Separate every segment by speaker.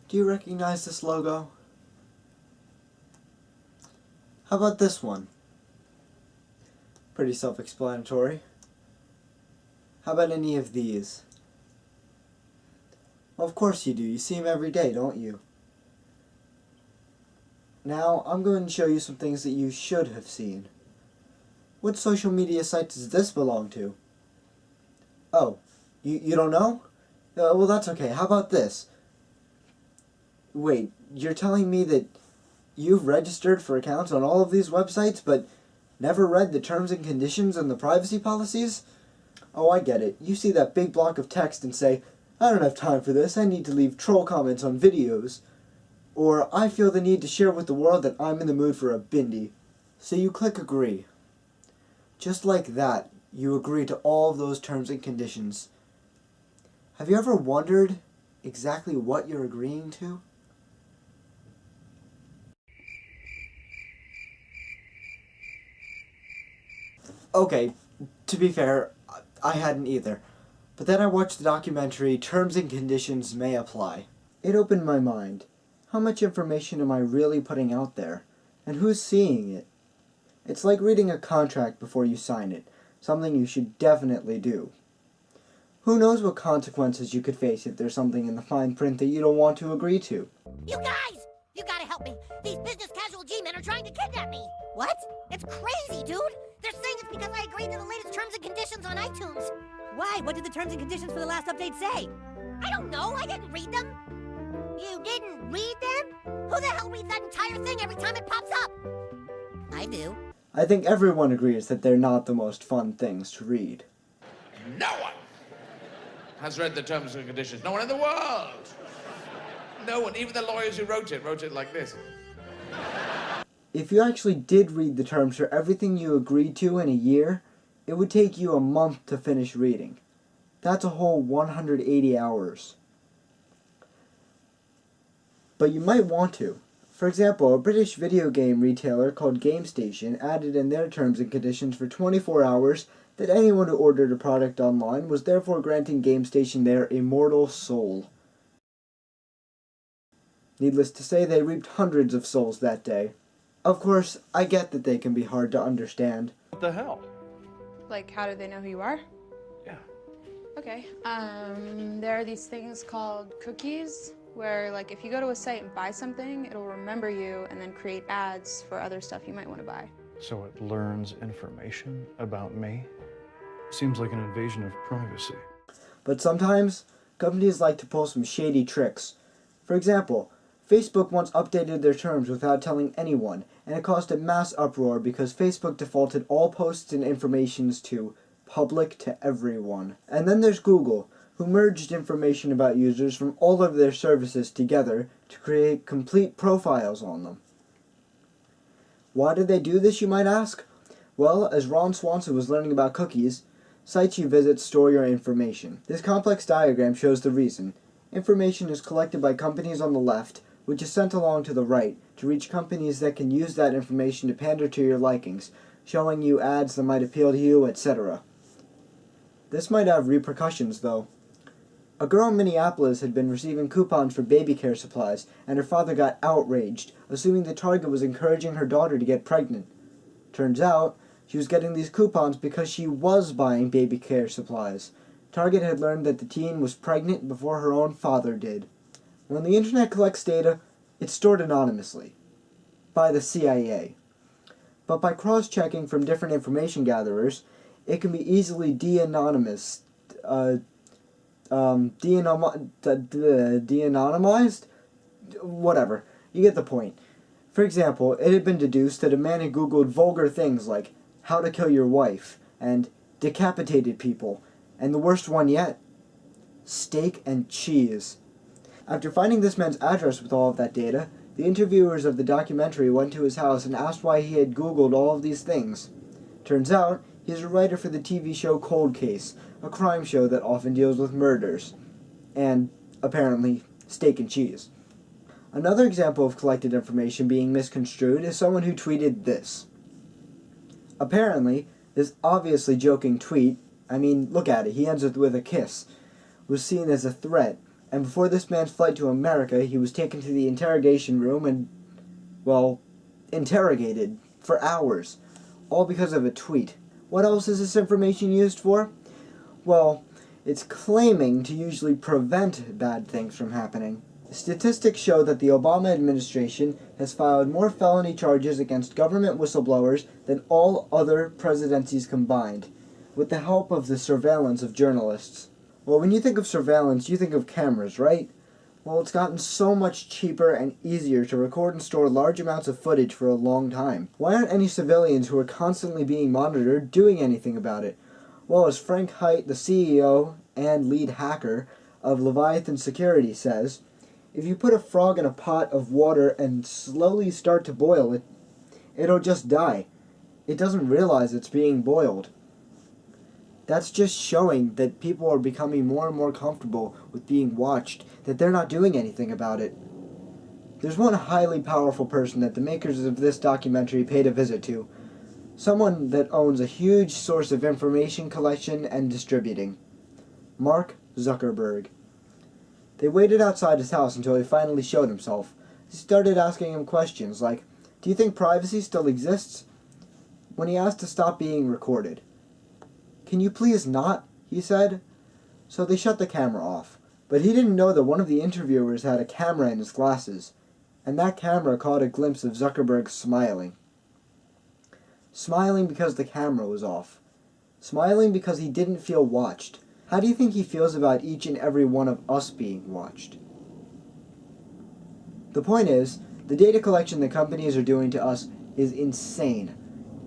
Speaker 1: Do you recognize this logo? How about this one? Pretty self-explanatory. How about any of these? Well, of course you do. You see them every day, don't you? Now, I'm going to show you some things that you should have seen. What social media site does this belong to? Oh, you don't know? Well, that's okay. How about this? Wait, you're telling me that you've registered for accounts on all of these websites, but never read the terms and conditions and the privacy policies? Oh, I get it. You see that big block of text and say, I don't have time for this. I need to leave troll comments on videos. Or, I feel the need to share with the world that I'm in the mood for a bindi. So you click agree. Just like that, you agree to all of those terms and conditions. Have you ever wondered exactly what you're agreeing to? Okay, to be fair, I hadn't either. But then I watched the documentary Terms and Conditions May Apply. It opened my mind. How much information am I really putting out there? And who's seeing it? It's like reading a contract before you sign it, something you should definitely do. Who knows what consequences you could face if there's something in the fine print that you don't want to agree to?
Speaker 2: You guys! You gotta help me! These business casual G-men are trying to kidnap me! What? It's crazy, dude! They're saying it's because I agreed to the latest terms and conditions on iTunes! Why? What did the terms and conditions for the last update say? I don't know! I didn't read them! You didn't read them? Who the hell reads that entire thing every time it pops up? I do.
Speaker 1: I think everyone agrees that they're not the most fun things to read.
Speaker 3: No one has read the terms and conditions. No one in the world. No one. Even the lawyers who wrote it like this.
Speaker 1: If you actually did read the terms for everything you agreed to in a year, it would take you a month to finish reading. That's a whole 180 hours. But you might want to. For example, a British video game retailer called GameStation added in their terms and conditions for 24 hours that anyone who ordered a product online was therefore granting GameStation their immortal soul. Needless to say, they reaped hundreds of souls that day. Of course, I get that they can be hard to understand.
Speaker 4: What the hell?
Speaker 5: Like, how do they know who you are?
Speaker 4: Yeah.
Speaker 5: Okay. There are these things called cookies, where, like, if you go to a site and buy something, it'll remember you and then create ads for other stuff you might want to buy.
Speaker 4: So it learns information about me? Seems like an invasion of privacy.
Speaker 1: But sometimes, companies like to pull some shady tricks. For example, Facebook once updated their terms without telling anyone, and it caused a mass uproar because Facebook defaulted all posts and informations to public to everyone. And then there's Google, who merged information about users from all of their services together to create complete profiles on them. Why did they do this, you might ask? Well, as Ron Swanson was learning about cookies, sites you visit store your information. This complex diagram shows the reason. Information is collected by companies on the left, which is sent along to the right to reach companies that can use that information to pander to your likings, showing you ads that might appeal to you, etc. This might have repercussions, though. A girl in Minneapolis had been receiving coupons for baby care supplies, and her father got outraged, assuming that Target was encouraging her daughter to get pregnant. Turns out, she was getting these coupons because she was buying baby care supplies. Target had learned that the teen was pregnant before her own father did. When the internet collects data, it's stored anonymously by the CIA. But by cross-checking from different information gatherers, it can be easily de-anonymized. De-anonymized? Whatever. You get the point. For example, it had been deduced that a man had Googled vulgar things like how to kill your wife and decapitated people, and the worst one yet, steak and cheese. After finding this man's address with all of that data, the interviewers of the documentary went to his house and asked why he had Googled all of these things. Turns out, he's a writer for the TV show Cold Case, a crime show that often deals with murders. And, apparently, steak and cheese. Another example of collected information being misconstrued is someone who tweeted this. Apparently, this obviously joking tweet, I mean, look at it, he ends it with a kiss, was seen as a threat, And before this man's flight to America, he was taken to the interrogation room and, well, interrogated for hours, all because of a tweet. What else is this information used for? Well, it's claiming to usually prevent bad things from happening. Statistics show that the Obama administration has filed more felony charges against government whistleblowers than all other presidencies combined, with the help of the surveillance of journalists. Well, when you think of surveillance, you think of cameras, right? Well, it's gotten so much cheaper and easier to record and store large amounts of footage for a long time. Why aren't any civilians who are constantly being monitored doing anything about it? Well, as Frank Haidt, the CEO and lead hacker of Leviathan Security, says, if you put a frog in a pot of water and slowly start to boil it, it'll just die. It doesn't realize it's being boiled. That's just showing that people are becoming more and more comfortable with being watched, that they're not doing anything about it. There's one highly powerful person that the makers of this documentary paid a visit to. Someone that owns a huge source of information collection and distributing. Mark Zuckerberg. They waited outside his house until he finally showed himself. They started asking him questions like, do you think privacy still exists? When he asked to stop being recorded. Can you please not? He said. So they shut the camera off. But he didn't know that one of the interviewers had a camera in his glasses, and that camera caught a glimpse of Zuckerberg smiling. Smiling because the camera was off. Smiling because he didn't feel watched. How do you think he feels about each and every one of us being watched? The point is, the data collection that companies are doing to us is insane.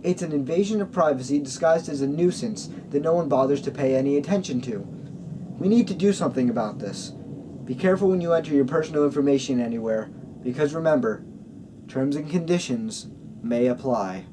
Speaker 1: It's an invasion of privacy disguised as a nuisance that no one bothers to pay any attention to. We need to do something about this. Be careful when you enter your personal information anywhere, because remember, terms and conditions may apply.